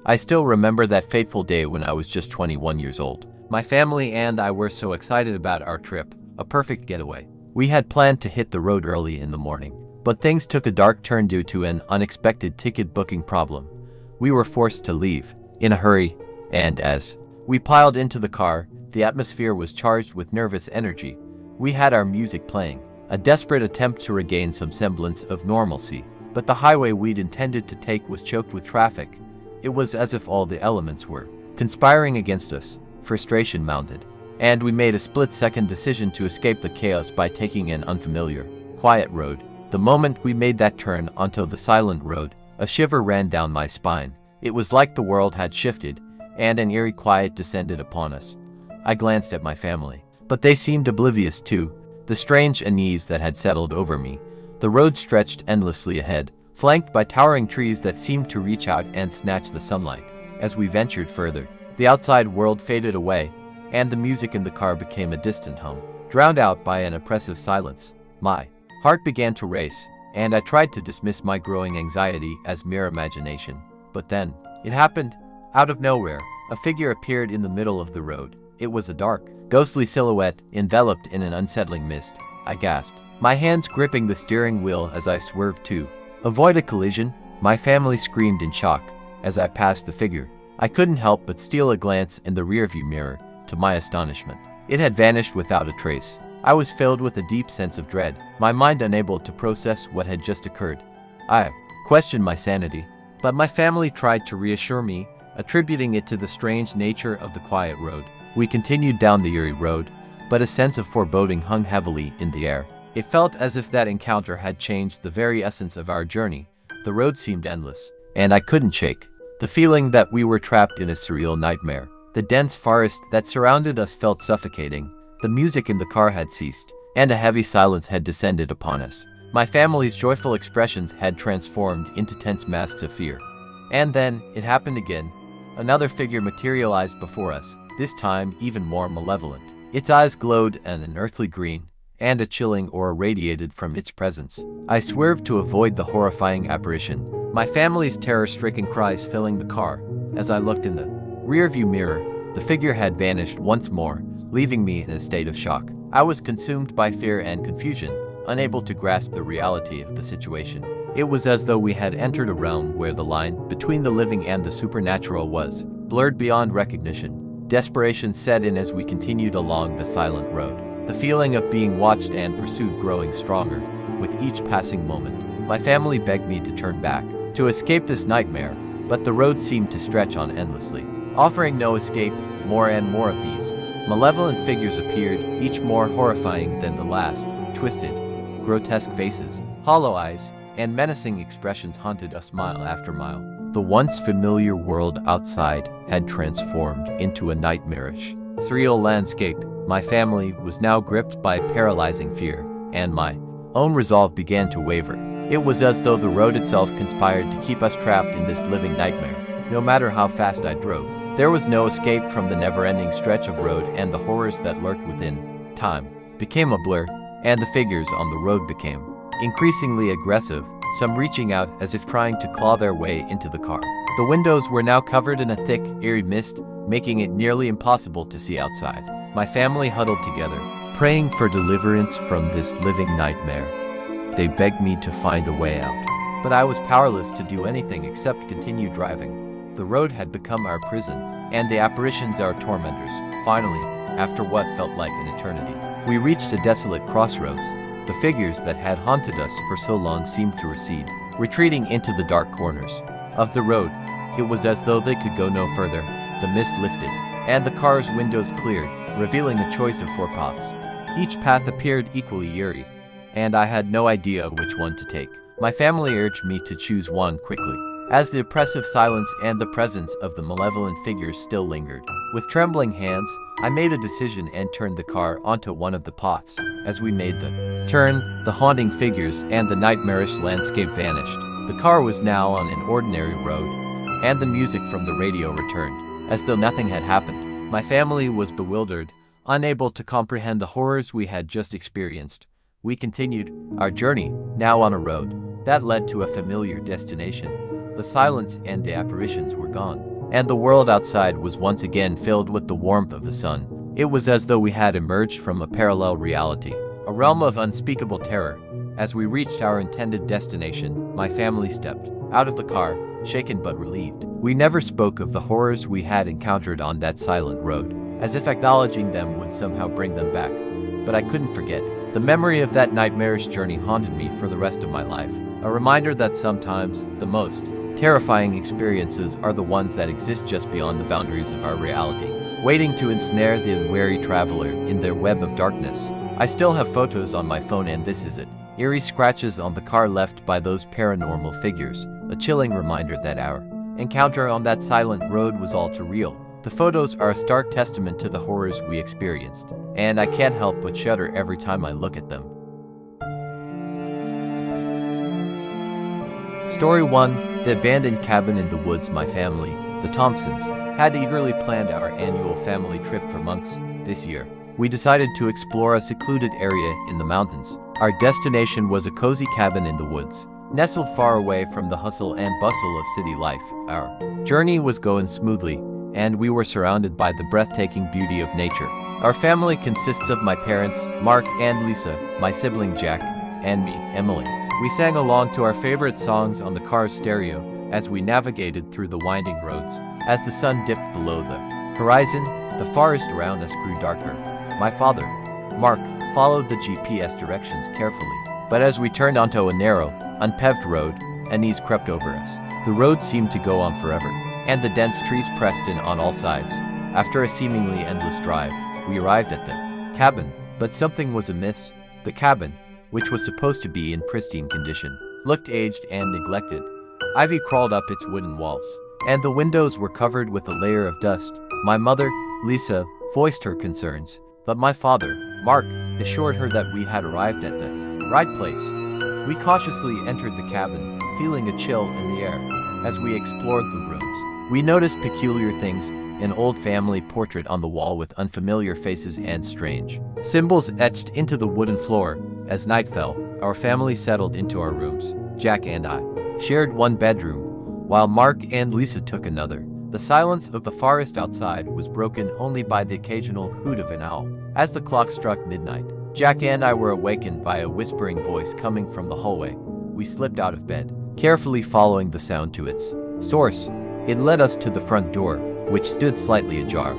I still remember that fateful day when I was just 21 years old. My family and I were so excited about our trip, a perfect getaway. We had planned to hit the road early in the morning, but things took a dark turn due to an unexpected ticket booking problem. We were forced to leave in a hurry, and as we piled into the car, the atmosphere was charged with nervous energy. We had our music playing, a desperate attempt to regain some semblance of normalcy, but the highway we'd intended to take was choked with traffic. It was as if all the elements were conspiring against us. Frustration mounted, and we made a split-second decision to escape the chaos by taking an unfamiliar, quiet road. The moment we made that turn onto the silent road, a shiver ran down my spine. It was like the world had shifted, and an eerie quiet descended upon us. I glanced at my family, but they seemed oblivious to the strange unease that had settled over me. The road stretched endlessly ahead, flanked by towering trees that seemed to reach out and snatch the sunlight. As we ventured further, the outside world faded away, and the music in the car became a distant hum, drowned out by an oppressive silence. My heart began to race, and I tried to dismiss my growing anxiety as mere imagination. But then, it happened. Out of nowhere, a figure appeared in the middle of the road. It was a dark, ghostly silhouette enveloped in an unsettling mist. I gasped, my hands gripping the steering wheel as I swerved to avoid a collision. My family screamed in shock as I passed the figure. I couldn't help but steal a glance in the rearview mirror. To my astonishment, it had vanished without a trace. I was filled with a deep sense of dread, my mind unable to process what had just occurred. I questioned my sanity, but my family tried to reassure me, attributing it to the strange nature of the quiet road. We continued down the eerie road, but a sense of foreboding hung heavily in the air. It felt as if that encounter had changed the very essence of our journey. The road seemed endless, and I couldn't shake the feeling that we were trapped in a surreal nightmare. The dense forest that surrounded us felt suffocating. The music in the car had ceased, and a heavy silence had descended upon us. My family's joyful expressions had transformed into tense masks of fear. And then, it happened again. Another figure materialized before us, this time even more malevolent. Its eyes glowed an unearthly green, and a chilling aura radiated from its presence. I swerved to avoid the horrifying apparition, my family's terror-stricken cries filling the car. As I looked in the rearview mirror, the figure had vanished once more, leaving me in a state of shock. I was consumed by fear and confusion, unable to grasp the reality of the situation. It was as though we had entered a realm where the line between the living and the supernatural was blurred beyond recognition. Desperation set in as we continued along the silent road, the feeling of being watched and pursued growing stronger with each passing moment. My family begged me to turn back, to escape this nightmare, but the road seemed to stretch on endlessly, offering no escape. More and more of these malevolent figures appeared, each more horrifying than the last. Twisted, grotesque faces, hollow eyes, and menacing expressions haunted us mile after mile. The once familiar world outside had transformed into a nightmarish, surreal landscape. My family was now gripped by paralyzing fear, and my own resolve began to waver. It was as though the road itself conspired to keep us trapped in this living nightmare. No matter how fast I drove, there was no escape from the never-ending stretch of road and the horrors that lurked within. Time became a blur, and the figures on the road became increasingly aggressive, some reaching out as if trying to claw their way into the car. The windows were now covered in a thick, eerie mist, making it nearly impossible to see outside. My family huddled together, praying for deliverance from this living nightmare. They begged me to find a way out, but I was powerless to do anything except continue driving. The road had become our prison, and the apparitions our tormentors. Finally, after what felt like an eternity, we reached a desolate crossroads. The figures that had haunted us for so long seemed to recede, retreating into the dark corners of the road. It was as though they could go no further. The mist lifted, and the car's windows cleared, revealing a choice of 4 paths. Each path appeared equally eerie, and I had no idea which one to take. My family urged me to choose one quickly, as the oppressive silence and the presence of the malevolent figures still lingered. With trembling hands, I made a decision and turned the car onto one of the paths. As we made the turn, the haunting figures and the nightmarish landscape vanished. The car was now on an ordinary road, and the music from the radio returned, as though nothing had happened. My family was bewildered, unable to comprehend the horrors we had just experienced. We continued our journey, now on a road that led to a familiar destination. The silence and the apparitions were gone, and the world outside was once again filled with the warmth of the sun. It was as though we had emerged from a parallel reality, a realm of unspeakable terror. As we reached our intended destination, my family stepped out of the car, shaken but relieved. We never spoke of the horrors we had encountered on that silent road, as if acknowledging them would somehow bring them back. But I couldn't forget. The memory of that nightmarish journey haunted me for the rest of my life, a reminder that sometimes the most terrifying experiences are the ones that exist just beyond the boundaries of our reality, waiting to ensnare the unwary traveler in their web of darkness. I still have photos on my phone, and this is it. Eerie scratches on the car left by those paranormal figures, a chilling reminder that our encounter on that silent road was all too real. The photos are a stark testament to the horrors we experienced, and I can't help but shudder every time I look at them. Story 1. The abandoned cabin in the woods. My family, the Thompsons, had eagerly planned our annual family trip for months. This year, we decided to explore a secluded area in the mountains. Our destination was a cozy cabin in the woods, nestled far away from the hustle and bustle of city life. Our journey was going smoothly, and we were surrounded by the breathtaking beauty of nature. Our family consists of my parents, Mark and Lisa, my sibling Jack, and me, Emily. We sang along to our favorite songs on the car's stereo as we navigated through the winding roads. As the sun dipped below the horizon, the forest around us grew darker. My father, Mark, followed the GPS directions carefully, but as we turned onto a narrow, unpaved road, unease crept over us. The road seemed to go on forever, and the dense trees pressed in on all sides. After a seemingly endless drive, we arrived at the cabin, but something was amiss. The cabin, which was supposed to be in pristine condition, looked aged and neglected. Ivy crawled up its wooden walls, and the windows were covered with a layer of dust. My mother, Lisa, voiced her concerns, but my father, Mark, assured her that we had arrived at the right place. We cautiously entered the cabin, feeling a chill in the air. As we explored the rooms, we noticed peculiar things: an old family portrait on the wall with unfamiliar faces and strange symbols etched into the wooden floor. As night fell, our family settled into our rooms. Jack and I shared one bedroom, while Mark and Lisa took another. The silence of the forest outside was broken only by the occasional hoot of an owl. As the clock struck midnight, Jack and I were awakened by a whispering voice coming from the hallway. We slipped out of bed, carefully following the sound to its source. It led us to the front door, which stood slightly ajar.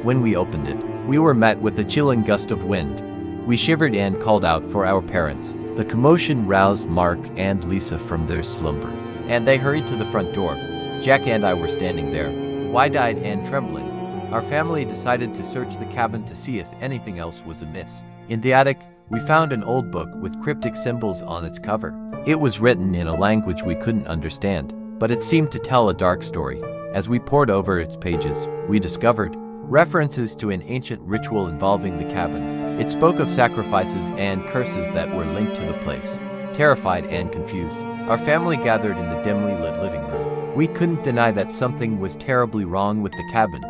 When we opened it, we were met with a chilling gust of wind. We shivered and called out for our parents. The commotion roused Mark and Lisa from their slumber, and they hurried to the front door. Jack and I were standing there, wide-eyed and trembling. Our family decided to search the cabin to see if anything else was amiss. In the attic, we found an old book with cryptic symbols on its cover. It was written in a language we couldn't understand, but it seemed to tell a dark story. As we pored over its pages, we discovered references to an ancient ritual involving the cabin. It spoke of sacrifices and curses that were linked to the place. Terrified and confused, our family gathered in the dimly lit living room. We couldn't deny that something was terribly wrong with the cabin.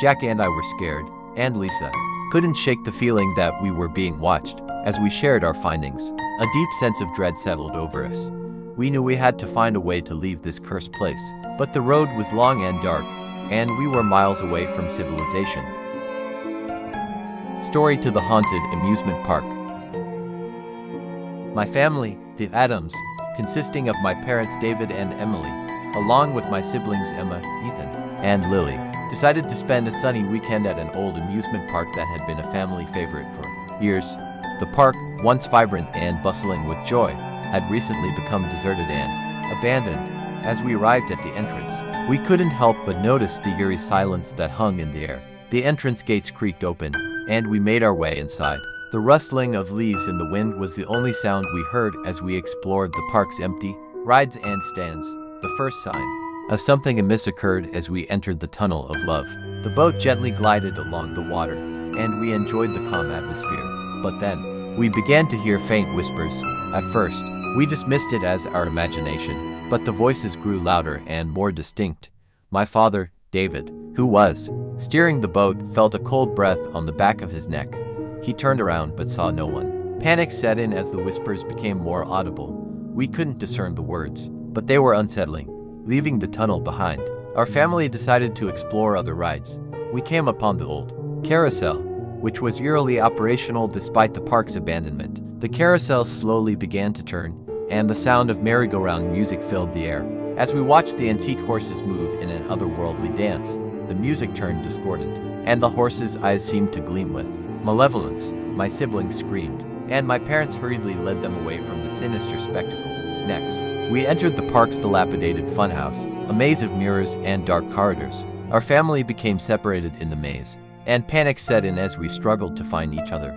Jack and I were scared, and Lisa couldn't shake the feeling that we were being watched. As we shared our findings, a deep sense of dread settled over us. We knew we had to find a way to leave this cursed place, but the road was long and dark, and we were miles away from civilization. Story to the haunted amusement park. My family, the Adams, consisting of my parents David and Emily, along with my siblings Emma, Ethan, and Lily, decided to spend a sunny weekend at an old amusement park that had been a family favorite for years. The park, once vibrant and bustling with joy, had recently become deserted and abandoned. As we arrived at the entrance, we couldn't help but notice the eerie silence that hung in the air. The entrance gates creaked open, and we made our way inside. The rustling of leaves in the wind was the only sound we heard as we explored the park's empty rides and stands. The first sign of something amiss occurred as we entered the Tunnel of Love. The boat gently glided along the water, and we enjoyed the calm atmosphere. But then, we began to hear faint whispers. At first, we dismissed it as our imagination, but the voices grew louder and more distinct. My father, David, who was steering the boat, felt a cold breath on the back of his neck. He turned around but saw no one. Panic set in as the whispers became more audible. We couldn't discern the words, but they were unsettling. Leaving the tunnel behind, our family decided to explore other rides. We came upon the old carousel, which was yearly operational despite the park's abandonment. The carousel slowly began to turn, and the sound of merry-go-round music filled the air. As we watched the antique horses move in an otherworldly dance, the music turned discordant, and the horses' eyes seemed to gleam with malevolence. My siblings screamed, and my parents hurriedly led them away from the sinister spectacle. Next, we entered the park's dilapidated funhouse, a maze of mirrors and dark corridors. Our family became separated in the maze, and panic set in as we struggled to find each other.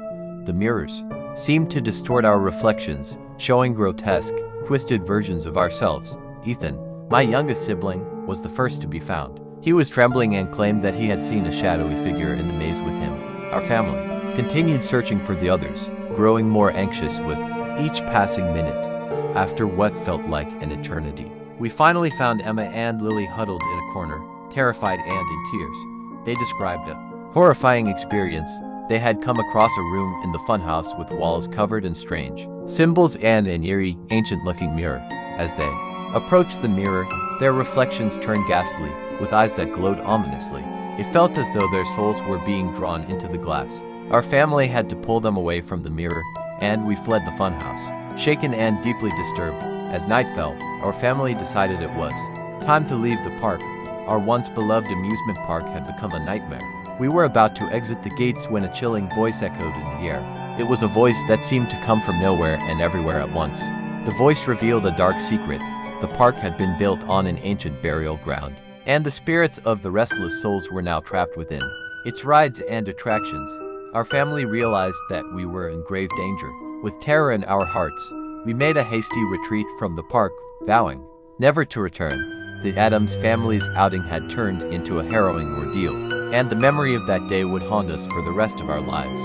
The mirrors seemed to distort our reflections, showing grotesque, twisted versions of ourselves. Ethan, my youngest sibling, was the first to be found. He was trembling and claimed that he had seen a shadowy figure in the maze with him. Our family continued searching for the others, growing more anxious with each passing minute. After what felt like an eternity, we finally found Emma and Lily huddled in a corner, terrified and in tears. They described a horrifying experience. They had come across a room in the funhouse with walls covered in strange symbols and an eerie, ancient-looking mirror. As they approached the mirror, their reflections turned ghastly, with eyes that glowed ominously. It felt as though their souls were being drawn into the glass. Our family had to pull them away from the mirror, and we fled the funhouse, shaken and deeply disturbed. As night fell, our family decided it was time to leave the park. Our once beloved amusement park had become a nightmare. We were about to exit the gates when a chilling voice echoed in the air. It was a voice that seemed to come from nowhere and everywhere at once. The voice revealed a dark secret. The park had been built on an ancient burial ground, and the spirits of the restless souls were now trapped within its rides and attractions. Our family realized that we were in grave danger. With terror in our hearts, we made a hasty retreat from the park, vowing never to return. The Addams family's outing had turned into a harrowing ordeal, and the memory of that day would haunt us for the rest of our lives.